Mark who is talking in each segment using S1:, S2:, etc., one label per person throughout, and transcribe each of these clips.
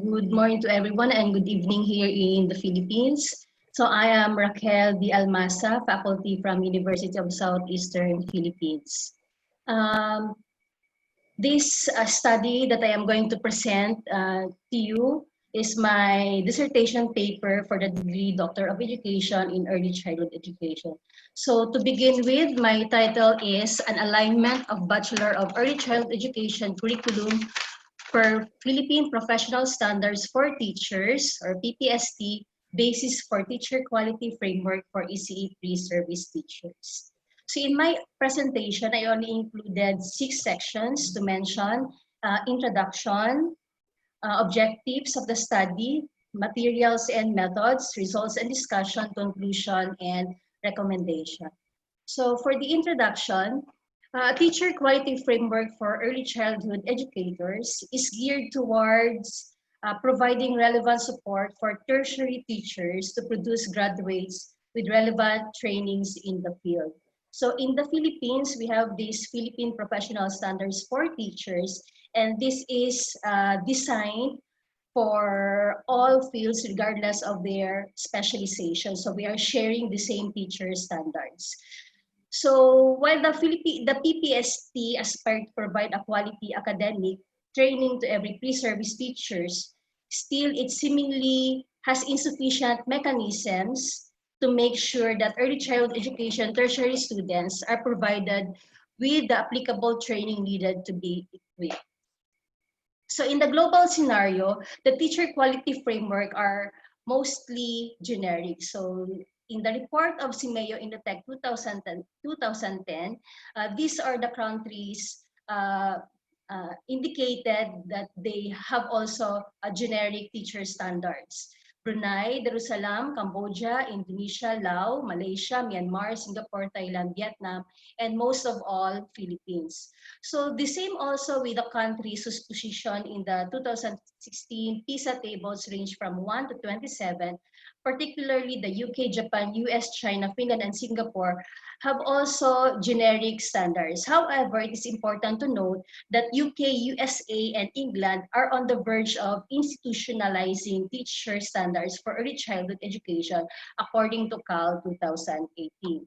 S1: good morning to everyone and good evening here in the Philippines. So I am Raquel de Almasa, faculty from University of Southeastern Philippines. This study that I am going to present to you is my dissertation paper for the degree Doctor of Education in Early Childhood Education. So to begin with, my title is An Alignment of Bachelor of Early Childhood Education Curriculum per Philippine Professional Standards for Teachers, or PPST, Basis for Teacher Quality Framework for ECE Pre-Service Teachers. So in my presentation, I only included 6 sections to mention: introduction, objectives of the study, materials and methods, results and discussion, conclusion, and recommendation. So for the introduction, Teacher Quality Framework for Early Childhood Educators is geared towards providing relevant support for tertiary teachers to produce graduates with relevant trainings in the field. So in the Philippines, we have these Philippine Professional Standards for Teachers, and this is designed for all fields regardless of their specialization. So we are sharing the same teacher standards. So while the PPST aspired to provide a quality academic training to every pre-service teachers, still it seemingly has insufficient mechanisms to make sure that early childhood education tertiary students are provided with the applicable training needed to be equipped. So in the global scenario, the teacher quality framework are mostly generic. So in the report of CIMEO Indotech 2010, these are the countries indicated that they have also a generic teacher standards: Brunei, Darussalam, Cambodia, Indonesia, Laos, Malaysia, Myanmar, Singapore, Thailand, Vietnam, and most of all, Philippines. So the same also with the countries whose position in the 2016 PISA tables range from 1 to 27, particularly the UK, Japan, US, China, Finland, and Singapore, have also generic standards. However, it is important to note that UK, USA, and England are on the verge of institutionalizing teacher standards for early childhood education, according to CAL 2018.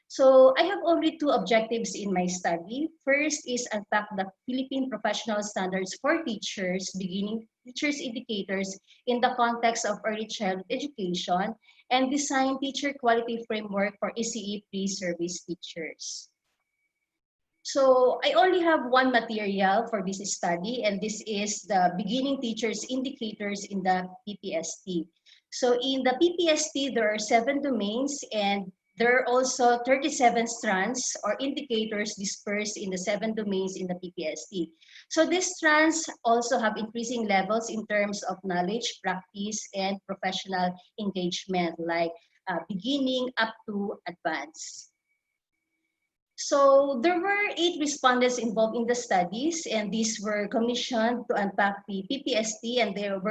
S1: So I have only 2 objectives in my study. First is unpack the Philippine Professional Standards for Teachers, beginning teachers indicators in the context of early childhood education, and design teacher quality framework for ECE pre-service teachers. So I only have 1 material for this study, and this is the beginning teachers indicators in the PPST. So in the PPST, there are 7 domains, and there are also 37 strands or indicators dispersed in the 7 domains in the PPST. So these strands also have increasing levels in terms of knowledge, practice, and professional engagement, like beginning up to advanced. So there were 8 respondents involved in the studies, and these were commissioned to unpack the PPST, and they are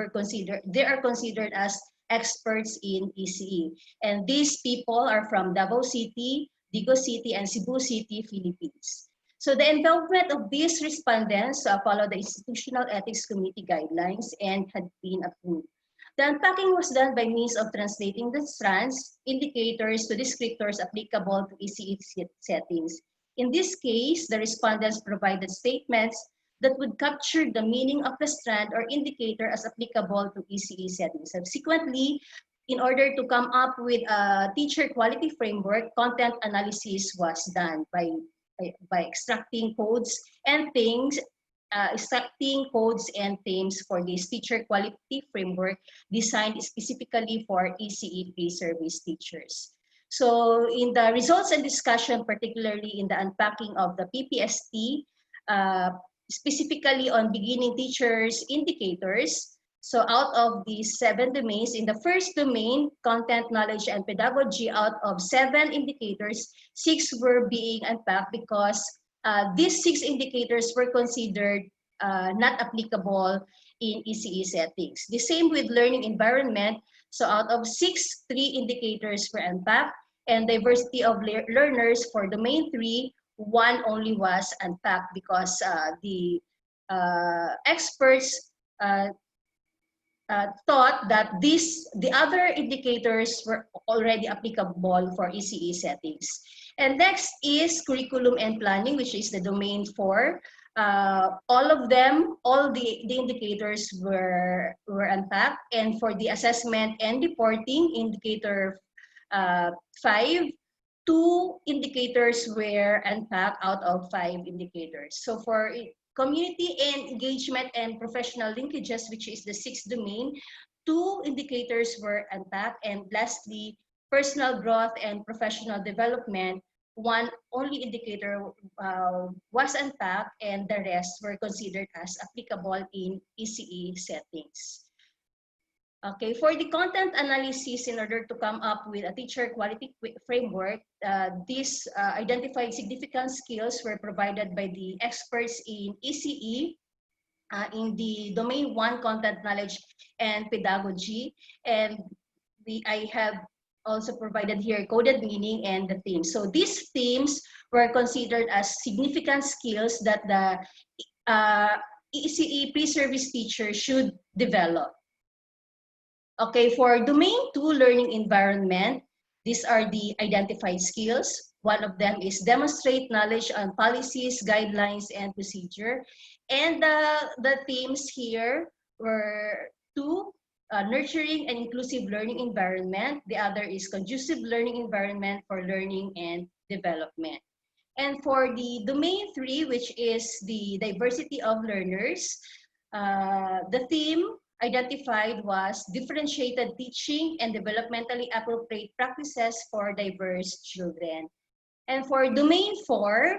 S1: considered as experts in ECE. And these people are from Davao City, Digo City, and Cebu City, Philippines. So the involvement of these respondents followed the Institutional Ethics Committee guidelines and had been approved. The unpacking was done by means of translating the strands, indicators to descriptors applicable to ECE settings. In this case, the respondents provided statements that would capture the meaning of the strand or indicator as applicable to ECE settings. Subsequently, in order to come up with a teacher quality framework, content analysis was done by extracting codes and things, extracting codes and themes for this teacher quality framework designed specifically for ECE pre-service teachers. So in the results and discussion, particularly in the unpacking of the PPST, specifically on beginning teachers indicators. So out of these 7 domains, in the first domain, content, knowledge, and pedagogy, out of 7 indicators, 6 were being unpacked because these 6 indicators were considered not applicable in ECE settings. The same with learning environment. So out of 6, 3 indicators were unpacked, and diversity of learners for domain 3, 1 only was unpacked because the experts thought that the other indicators were already applicable for ECE settings. And next is curriculum and planning, which is the domain 4. All of them, all the indicators were unpacked. And for the assessment and reporting, indicator 5, 2 indicators were unpacked out of 5 indicators. So for community and engagement and professional linkages, which is the 6th domain, 2 indicators were unpacked. And lastly, personal growth and professional development, one only indicator was unpacked, and the rest were considered as applicable in ECE settings. Okay, for the content analysis, in order to come up with a teacher quality framework, these identified significant skills were provided by the experts in ECE in the domain 1, content knowledge and pedagogy. And I have also provided here coded meaning and the themes. So these themes were considered as significant skills that the ECE pre-service teacher should develop. Okay, for domain 2, learning environment, these are the identified skills. One of them is demonstrate knowledge on policies, guidelines, and procedure. And the themes here were 2, nurturing and inclusive learning environment. The other is conducive learning environment for learning and development. And for the domain 3, which is the diversity of learners, the theme identified was differentiated teaching and developmentally appropriate practices for diverse children. And for domain 4,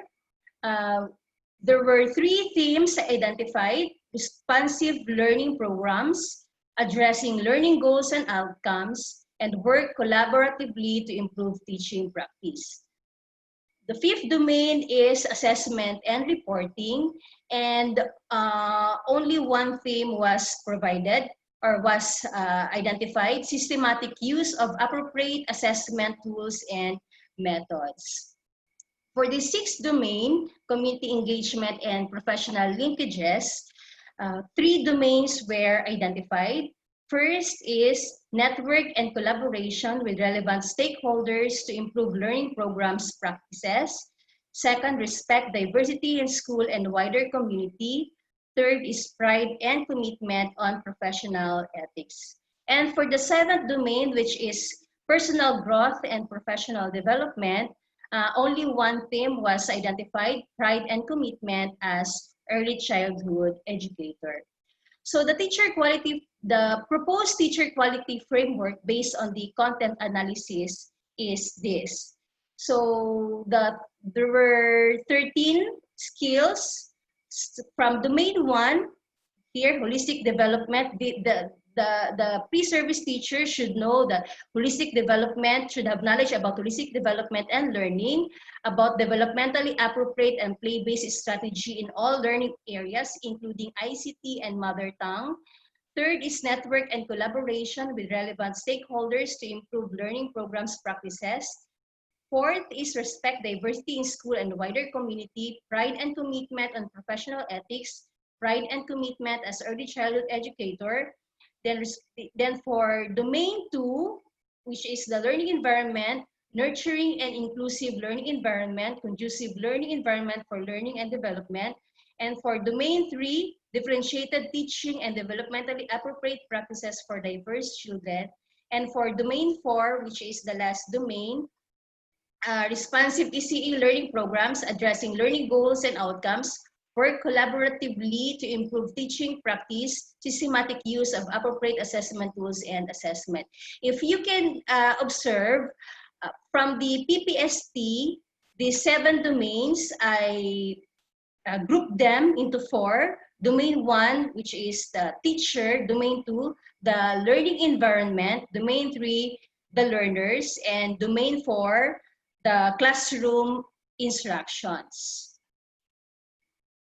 S1: there were 3 themes identified: responsive learning programs, addressing learning goals and outcomes, and work collaboratively to improve teaching practice. The 5th domain is assessment and reporting, and only one theme was provided or was identified: systematic use of appropriate assessment tools and methods. For the 6th domain, community engagement and professional linkages, 3 domains were identified. First is network and collaboration with relevant stakeholders to improve learning programs practices. Second, respect diversity in school and wider community. Third is pride and commitment on professional ethics. And for the 7th domain, which is personal growth and professional development, only one theme was identified: pride and commitment as early childhood educator. So the proposed teacher quality framework based on the content analysis is this. So there were 13 skills from domain 1. Here, holistic development. The pre-service teacher should know that holistic development, should have knowledge about holistic development and learning, about developmentally appropriate and play-based strategy in all learning areas, including ICT and mother tongue. Third is network and collaboration with relevant stakeholders to improve learning programs practices. Fourth is respect diversity in school and wider community, pride and commitment on professional ethics, pride and commitment as early childhood educator. Then for domain 2, which is the learning environment, nurturing and inclusive learning environment, conducive learning environment for learning and development. And for domain 3, differentiated teaching and developmentally appropriate practices for diverse children. And for domain 4, which is the last domain, responsive ECE learning programs addressing learning goals and outcomes, work collaboratively to improve teaching practice, systematic use of appropriate assessment tools and assessment. If you can observe from the PPST, the 7 domains, I grouped them into 4. Domain 1, which is the teacher. Domain 2, the learning environment. Domain 3, the learners. And domain 4, the classroom instructions.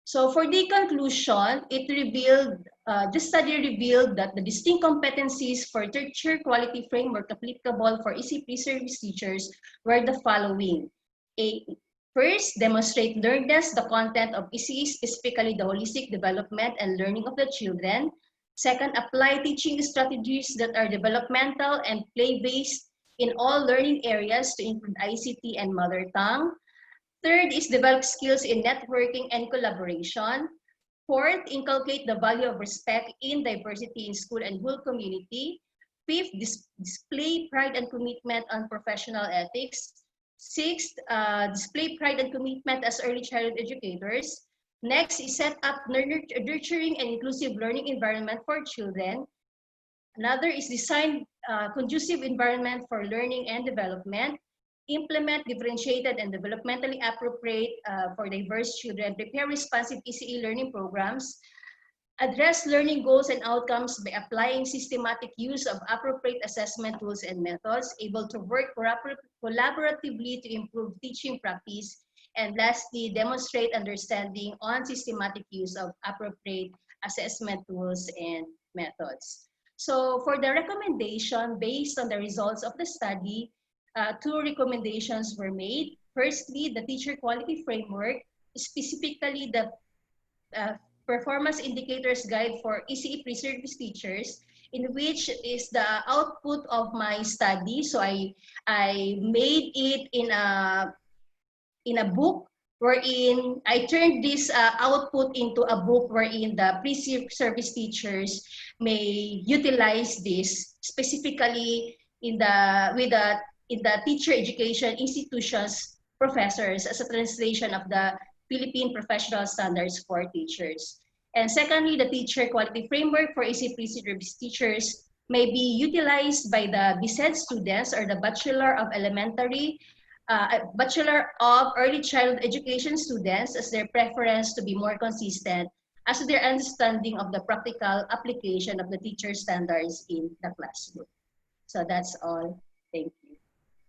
S1: So for the conclusion, the study revealed that the distinct competencies for teacher quality framework applicable for ECE pre-service teachers were the following. First, demonstrate learnedness, the content of ECE, specifically the holistic development and learning of the children. Second, apply teaching strategies that are developmental and play-based in all learning areas to include ICT and mother tongue. Third is develop skills in networking and collaboration. Fourth, inculcate the value of respect in diversity in school and whole community. Fifth, display pride and commitment on professional ethics. Sixth, display pride and commitment as early childhood educators. Next is set up nurturing and inclusive learning environment for children. Another is design conducive environment for learning and development. Implement differentiated and developmentally appropriate for diverse children. Prepare responsive ECE learning programs. Address learning goals and outcomes by applying systematic use of appropriate assessment tools and methods, able to work collaboratively to improve teaching practice. And lastly, demonstrate understanding on systematic use of appropriate assessment tools and methods. So for the recommendation, based on the results of the study, two recommendations were made. Firstly, the teacher quality framework, specifically the performance indicators guide for ECE pre-service teachers, in which is the output of my study. So I made it in a book wherein I turned this output into a book wherein the pre-service teachers may utilize this specifically in the teacher education institutions professors as a translation of the Philippine professional standards for teachers. And secondly, the teacher quality framework for ECE pre-service teachers may be utilized by the BSED students or the Bachelor of Elementary Bachelor of Early Childhood Education students as their preference to be more consistent as to their understanding of the practical application of the teacher standards in the classroom. So that's all. Thank you.